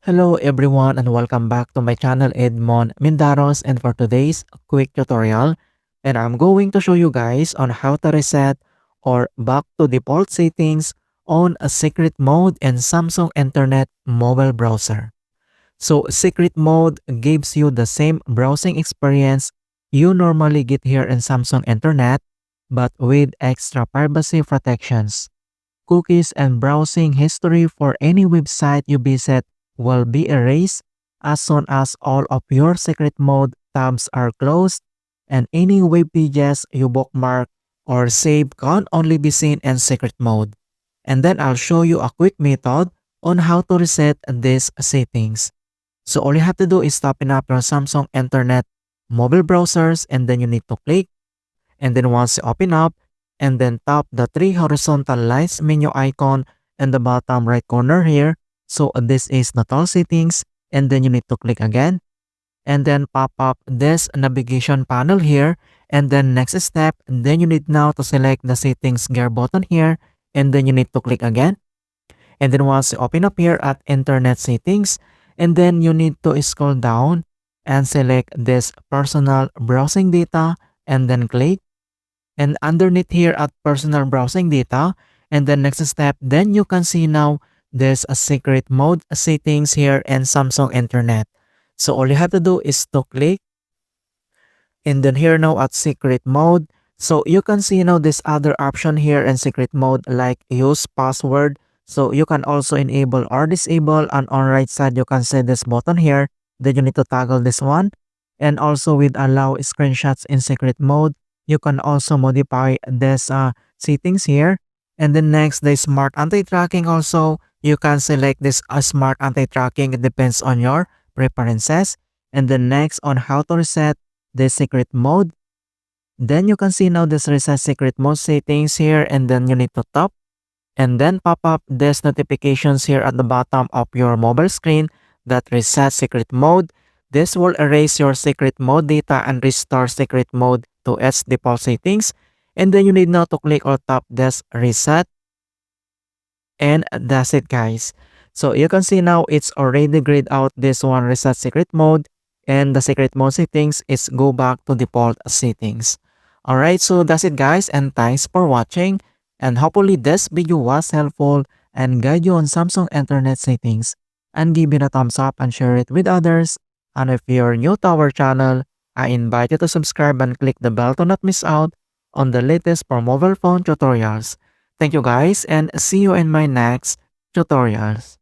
Hello everyone and welcome back to my channel Edmund Mindaros, and for today's quick tutorial, and I'm going to show you guys on how to reset or back to default settings on a secret mode in Samsung Internet mobile browser. So secret mode gives you the same browsing experience you normally get here in Samsung Internet, but with extra privacy protections. Cookies and browsing history for any website you visit will be erased as soon as all of your secret mode tabs are closed, and any web pages you bookmark or save can only be seen in secret mode. And then I'll show you a quick method on how to reset these settings. So all you have to do is open up your Samsung Internet mobile browsers, and then you need to click, and then once you open up, and then tap the three horizontal lines menu icon in the bottom right corner here. So this is the tool settings, and then you need to click again, and then pop up this navigation panel here, and then next step, then you need now to select the settings gear button here, and then you need to click again. And then once you open up here at internet settings, and then you need to scroll down and select this personal browsing data, and then click. And underneath here at personal browsing data, and then next step, then you can see now there's a secret mode settings here in Samsung Internet. So all you have to do is to click, and then here now at secret mode, so you can see now this other option here in secret mode like use password. So you can also enable or disable, and on right side you can see this button here, then you need to toggle this one. And also with allow screenshots in secret mode, you can also modify this settings here. And then next, the smart anti-tracking also, you can select this smart anti-tracking. It depends on your preferences. And then next, on how to reset the secret mode, then you can see now this reset secret mode settings here, and then you need to tap and then pop up this notifications here at the bottom of your mobile screen that reset secret mode. This will erase your secret mode data and restore secret mode to its default settings. And then you need now to click or tap this reset. And that's it, guys. So you can see now it's already grayed out this one reset secret mode, and the secret mode settings is go back to default settings. Alright, so that's it, guys, and thanks for watching. And hopefully this video was helpful and guide you on Samsung Internet settings. And give it a thumbs up and share it with others. And if you're new to our channel, I invite you to subscribe and click the bell to not miss out on the latest for mobile phone tutorials. Thank you guys, and see you in my next tutorials.